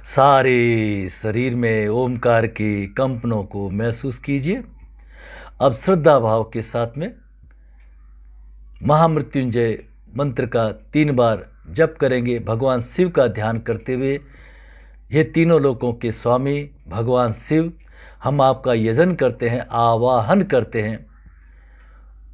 सारे शरीर में ओमकार के कंपनों को महसूस कीजिए। अब श्रद्धा भाव के साथ में महामृत्युंजय मंत्र का 3 बार जप करेंगे भगवान शिव का ध्यान करते हुए। ये तीनों लोकों के स्वामी भगवान शिव हम आपका यजन करते हैं, आवाहन करते हैं।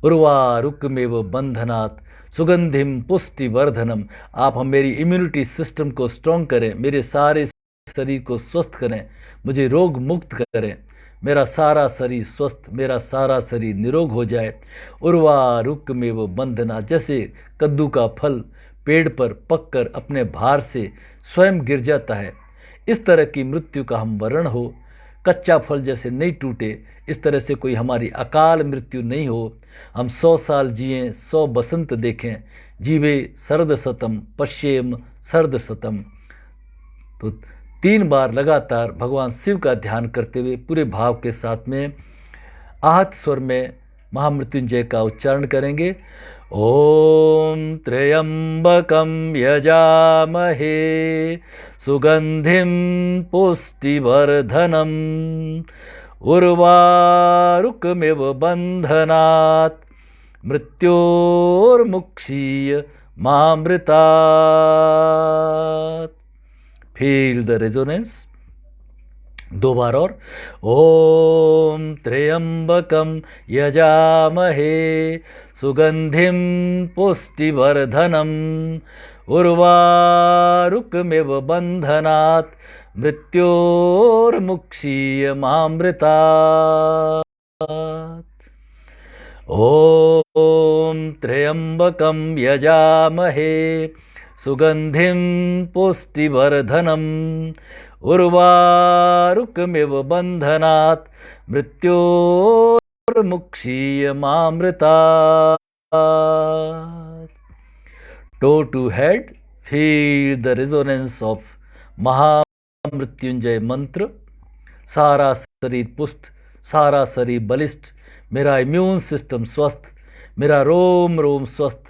उर्वारुकमेव बंधनात् सुगंधिम पुष्टिवर्धनम। आप हम मेरी इम्यूनिटी सिस्टम को स्ट्रॉन्ग करें, मेरे सारे शरीर को स्वस्थ करें, मुझे रोग मुक्त करें, मेरा सारा शरीर स्वस्थ, मेरा सारा शरीर निरोग हो जाए। उर्वारुकमेव बंधना, जैसे कद्दू का फल पेड़ पर पककर अपने भार से स्वयं गिर जाता है, इस तरह की मृत्यु का हम वरण हो। कच्चा फल जैसे नहीं टूटे, इस तरह से कोई हमारी अकाल मृत्यु नहीं हो। हम 100 साल जिएं, 100 बसंत देखें, जीवे शरद शतम पश्येम शरद शतम। तो 3 बार लगातार भगवान शिव का ध्यान करते हुए पूरे भाव के साथ में आहत स्वर में महामृत्युंजय का उच्चारण करेंगे। ओम त्र्यंबकम यजामहे सुगंधिम पुष्टिवर्धनम उर्वारुकमिव बंधनात् मृत्योर्मुक्षीय मामृतात्। Feel the resonance. 2 बार और। ओम त्र्यंबकम यजामहे सुगंधिम पुष्टिवर्धनम उर्वारुकमिव बंधनात् मृत्योर्मुक्षीय मामृतात्। ओम त्र्यंबकम यजामहे सुगंधिम पुष्टिवर्धनम् उर्वारुकमिव बंधनात् मृत्योर्मुक्षीय मामृतात्। Toe to head, feel the resonance of महामृत्युंजय मंत्र। सारा शरीर पुष्ट, सारा शरीर बलिष्ठ, मेरा इम्यून सिस्टम स्वस्थ, मेरा रोम रोम स्वस्थ,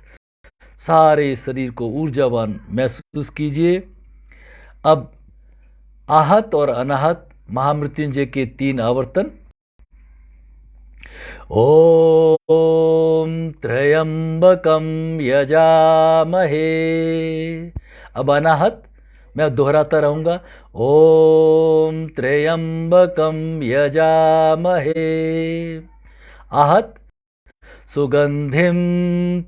सारे शरीर को ऊर्जावान महसूस कीजिए। अब आहत और अनाहत महामृत्युंजय के 3 आवर्तन। ओम त्र्यंबकम यजामहे। अब अनाहत मैं दोहराता रहूंगा। ओम त्र्यंबकम यजामहे। आहत सुगंधिम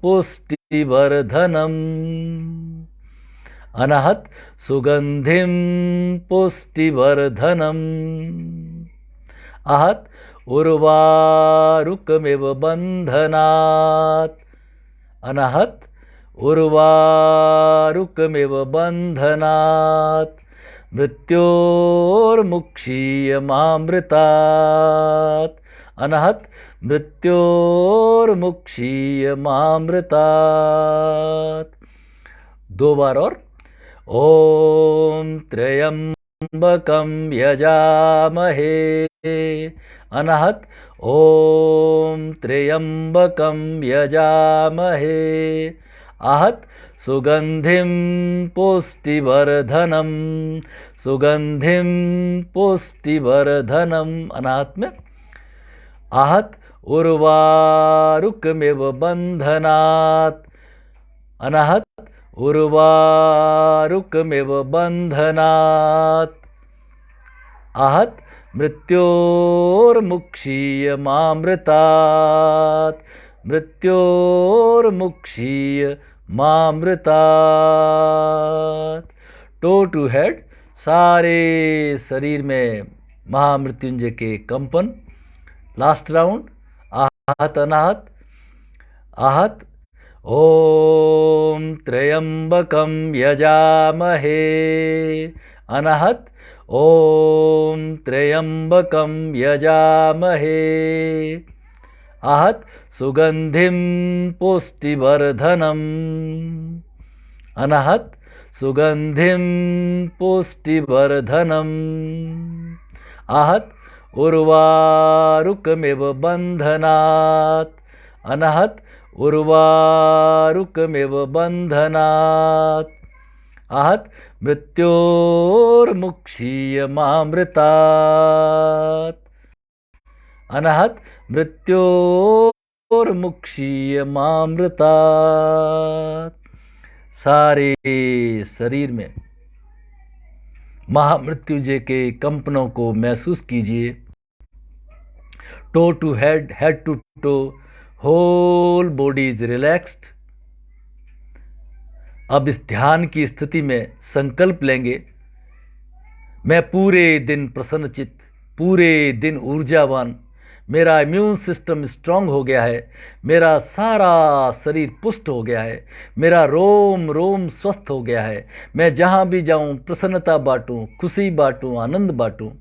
पुष्टिवर्धनम्। अनाहत सुगंधिम पुष्टिवर्धनम्। आहत उर्वारुकमिव बंधनात्। अनाहत उर्वारुकमिव बंधनात् मृत्योर्मुक्षीय मामृतात्। अनाहत मृत्योर्मुक्षीय मामृतात्। 2 बार और। ओम त्र्यंबकम यजामहे। अनाहत ओम त्र्यंबकम यजामहे। आहत सुगंधिम पुष्टिवर्धनम्। सुगंधिम पुष्टिवर्धनम्। अनाहत में। आहत उर्वारुकमिव बंधनात्। अनाहत उर्वारुकमिव बंधनात्। आहत मृत्योर्मुक्षीय मामृतात्। मृत्योर्मुक्षीय मामृतात्। टो टू हेड, सारे शरीर में महामृत्युंजय के कंपन। Last round. आहत अनाहत। आहत ओम त्र्यंबकम यजामहे। अनाहत ओम त्र्यंबकम यजामहे। आहत सुगंधिम पुष्टिवर्धनम्। अनाहत सुगंधिम पुष्टिवर्धनम्। आहत उर्वारुकमिव बंधनात्। अनाहत उर्वारुकमिव बंधनात्। आहत मृत्योर्मुक्षीय मामृतात्। अनाहत मृत्योर्मुक्षीय मामृतात्। सारे शरीर में महामृत्युंजय के कंपनों को महसूस कीजिए। Toe to head, head to toe, whole body is relaxed. अब इस ध्यान की स्थिति में संकल्प लेंगे, मैं पूरे दिन प्रसन्नचित्त, पूरे दिन ऊर्जावान, मेरा इम्यून सिस्टम स्ट्रांग हो गया है, मेरा सारा शरीर पुष्ट हो गया है, मेरा रोम रोम स्वस्थ हो गया है, मैं जहाँ भी जाऊँ प्रसन्नता बांटूँ, खुशी बांटूँ, आनंद बांटूँ।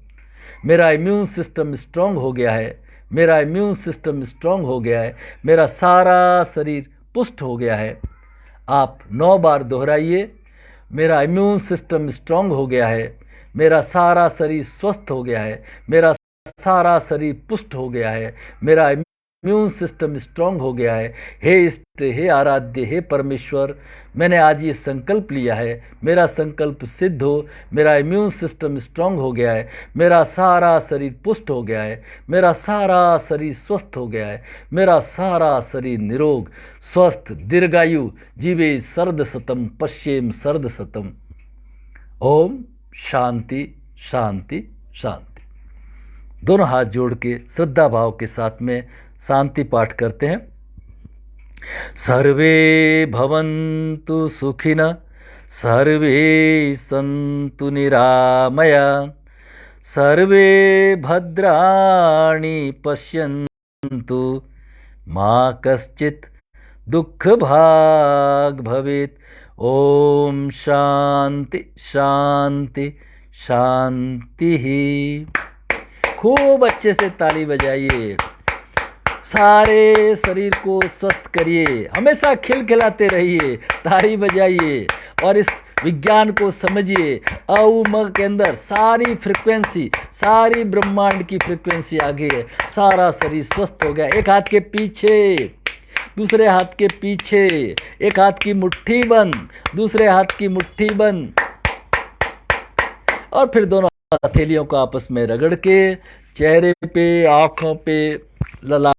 मेरा इम्यून सिस्टम स्ट्रांग हो गया है, मेरा इम्यून सिस्टम स्ट्रांग हो गया है, मेरा सारा शरीर पुष्ट हो गया है। आप 9 बार दोहराइए, मेरा इम्यून सिस्टम स्ट्रांग हो गया है, मेरा सारा शरीर स्वस्थ हो गया है, मेरा सारा शरीर पुष्ट हो गया है, मेरा इम्यून सिस्टम स्ट्रांग हो गया है। हे इष्ट, हे आराध्य, हे परमेश्वर, मैंने आज ये संकल्प लिया है, मेरा संकल्प सिद्ध हो, मेरा इम्यून सिस्टम स्ट्रांग हो गया है, मेरा सारा शरीर पुष्ट हो गया है, मेरा सारा शरीर स्वस्थ हो गया है, मेरा सारा शरीर निरोग स्वस्थ दीर्घायु जीवे सर्द सतम पश्येम सर्द सतम। ओम शांति शांति शांति। दोनों हाथ जोड़ के श्रद्धा भाव के साथ में शांति पाठ करते हैं। सर्वे भवन्तु सुखिनः, सर्वे सन्तु निरामया, सर्वे भद्राणि पश्यन्तु, मा कश्चित् दुःखभाग् भवेत्। ओम शांति शांति शांति ही। खूब अच्छे से ताली बजाइए, सारे शरीर को स्वस्थ करिए, हमेशा खिलखिलाते रहिए, ताली बजाइए और इस विज्ञान को समझिए। अउम के अंदर सारी फ्रिक्वेंसी, सारी ब्रह्मांड की फ्रिक्वेंसी आ गई है, सारा शरीर स्वस्थ हो गया। एक हाथ के पीछे, दूसरे हाथ के पीछे, एक हाथ की मुट्ठी बंद, दूसरे हाथ की मुट्ठी बंद, और फिर दोनों हथेलियों को आपस में रगड़ के चेहरे पे, आंखों पे, ललाट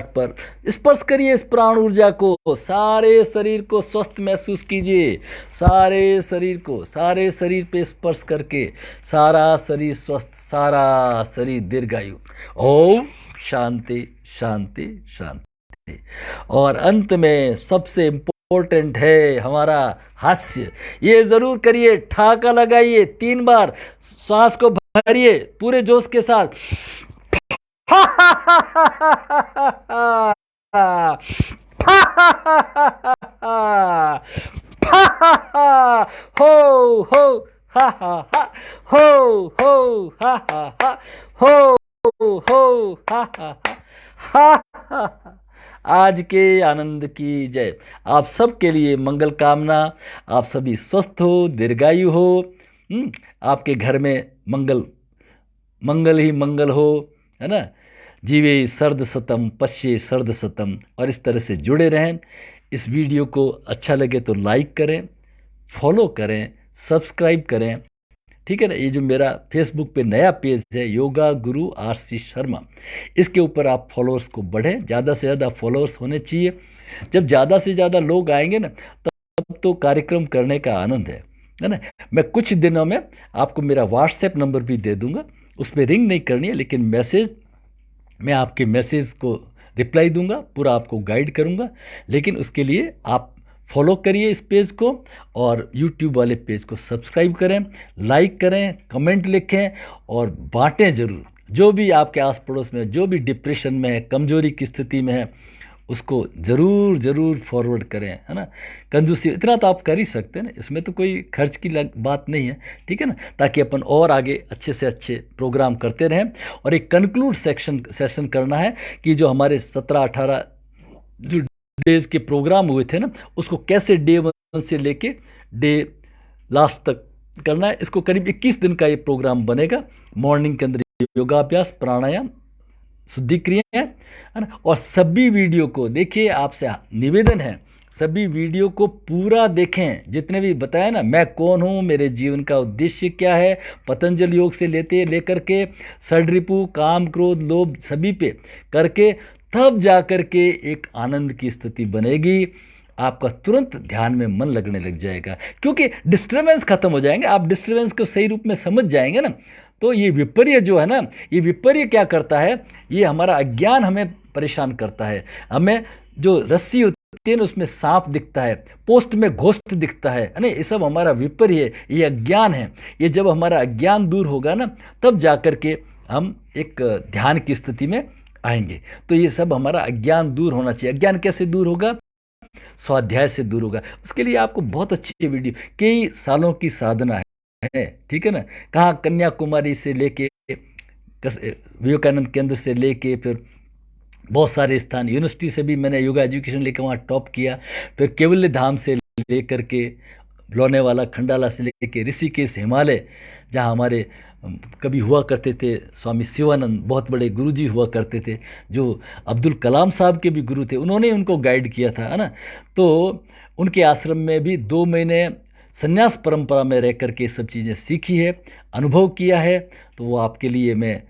पर स्पर्श करिए इस प्राण ऊर्जा को। सारे शरीर को स्वस्थ महसूस कीजिए, सारे शरीर को, सारे शरीर पे स्पर्श करके सारा शरीर स्वस्थ, सारा शरीर दीर्घायु। ओम शांति शांति शांति। और अंत में सबसे इम्पोर्टेंट है हमारा हास्य। ये जरूर करिए, ठाका लगाइए 3 बार, सांस को भरिए पूरे जोश के साथ। हो हो हा हा हा, हो हो हा हा हा, हो हो हा हा हा, हा हा। आज के आनंद की जय। आप सबके लिए मंगल कामना, आप सभी स्वस्थ हो, दीर्घायु हो, आपके घर में मंगल मंगल ही मंगल हो, है ना। जीवे सर्द सतम पश्ये सर्द सतम। और इस तरह से जुड़े रहें। इस वीडियो को अच्छा लगे तो लाइक करें, फॉलो करें, सब्सक्राइब करें, ठीक है ना। ये जो मेरा फेसबुक पे नया पेज है योगा गुरु RC शर्मा, इसके ऊपर आप फॉलोअर्स को बढ़ें, ज़्यादा से ज़्यादा फॉलोअर्स होने चाहिए। जब ज़्यादा से ज़्यादा लोग आएंगे ना, तब तो कार्यक्रम करने का आनंद है ना। मैं कुछ दिनों में आपको मेरा व्हाट्सएप नंबर भी दे दूंगा, उस पर रिंग नहीं करनी है, लेकिन मैसेज, मैं आपके मैसेज को रिप्लाई दूंगा, पूरा आपको गाइड करूंगा। लेकिन उसके लिए आप फॉलो करिए इस पेज को, और यूट्यूब वाले पेज को सब्सक्राइब करें, लाइक करें, कमेंट लिखें और बांटें ज़रूर। जो भी आपके आस पड़ोस में, जो भी डिप्रेशन में है, कमजोरी की स्थिति में है, उसको ज़रूर ज़रूर फॉरवर्ड करें, है ना। कंजूसी इतना तो आप कर ही सकते हैं ना, इसमें तो कोई खर्च की बात नहीं है, ठीक है ना। ताकि अपन और आगे अच्छे से अच्छे प्रोग्राम करते रहें। और एक कंक्लूड सेशन करना है कि जो हमारे 17-18 जो डेज के प्रोग्राम हुए थे ना, उसको कैसे डे 1 से लेके डे लास्ट तक करना है। इसको करीब 21 दिन का ये प्रोग्राम बनेगा। मॉर्निंग के अंदर योगाभ्यास, प्राणायाम, शुद्धि क्रिया, है ना। और सभी वीडियो को देखिए, आपसे निवेदन है सभी वीडियो को पूरा देखें, जितने भी बताया ना, मैं कौन हूँ, मेरे जीवन का उद्देश्य क्या है, पतंजलि योग से लेकर के षड्रिपु, काम, क्रोध, लोभ, सभी पे करके तब जा कर के एक आनंद की स्थिति बनेगी। आपका तुरंत ध्यान में मन लगने लग जाएगा, क्योंकि डिस्टर्बेंस खत्म हो जाएंगे। आप डिस्टर्बेंस को सही रूप में समझ जाएंगे ना, तो ये विपर्य जो है ना, ये विपर्य क्या करता है, ये हमारा अज्ञान हमें परेशान करता है। हमें जो रस्सी होती है ना उसमें सांप दिखता है, पोस्ट में घोस्ट दिखता है ना, ये सब हमारा विपर्य है, ये अज्ञान है। ये जब हमारा अज्ञान दूर होगा ना तब जाकर के हम एक ध्यान की स्थिति में आएंगे। तो ये सब हमारा अज्ञान दूर होना चाहिए। अज्ञान कैसे दूर होगा? स्वाध्याय से दूर होगा। उसके लिए आपको बहुत अच्छी वीडियो, कई सालों की साधना है, ठीक है ना। कहाँ कन्याकुमारी से लेके विवेकानंद केंद्र से लेके फिर बहुत सारे स्थान, यूनिवर्सिटी से भी मैंने योगा एजुकेशन लेकर वहाँ टॉप किया, फिर केवल्य धाम से लेकर के लोनेवाला खंडाला से लेकर ऋषिकेश हिमालय, जहाँ हमारे कभी हुआ करते थे स्वामी शिवानंद, बहुत बड़े गुरुजी हुआ करते थे, जो अब्दुल कलाम साहब के भी गुरु थे, उन्होंने उनको गाइड किया था, है ना। तो उनके आश्रम में भी 2 महीने संन्यास परंपरा में रह करके सब चीज़ें सीखी है, अनुभव किया है। तो वो आपके लिए मैं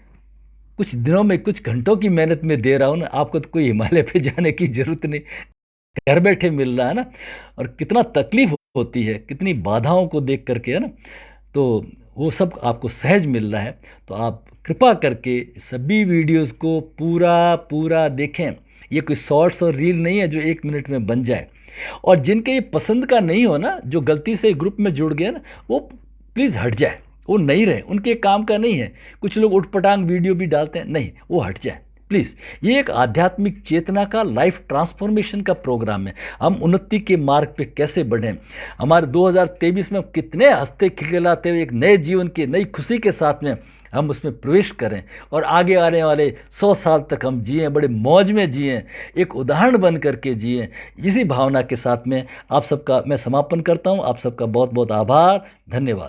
कुछ दिनों में, कुछ घंटों की मेहनत में दे रहा हूँ ना। आपको तो कोई हिमालय पे जाने की ज़रूरत नहीं, घर बैठे मिल रहा है ना। और कितना तकलीफ होती है, कितनी बाधाओं को देख करके, है ना, तो वो सब आपको सहज मिल रहा है। तो आप कृपा करके सभी वीडियोस को पूरा पूरा देखें। ये कोई शॉर्ट्स और रील नहीं है जो 1 मिनट में बन जाए। और जिनके ये पसंद का नहीं हो ना, जो गलती से ग्रुप में जुड़ गया ना, वो प्लीज़ हट जाए, वो नहीं रहे, उनके काम का नहीं है। कुछ लोग उठपटांग वीडियो भी डालते हैं, नहीं, वो हट जाए प्लीज़। ये एक आध्यात्मिक चेतना का, लाइफ ट्रांसफॉर्मेशन का प्रोग्राम है। हम उन्नति के मार्ग पे कैसे बढ़ें, हमारे 2023 में कितने हंसते खिलखिलाते हुए एक नए जीवन के, नई खुशी के साथ में हम उसमें प्रवेश करें और आगे आने वाले 100 साल तक हम जिएं, बड़े मौज में जिएं, एक उदाहरण बन करके जिएं। इसी भावना के साथ में आप सबका मैं समापन करता हूं। आप सबका बहुत बहुत आभार, धन्यवाद।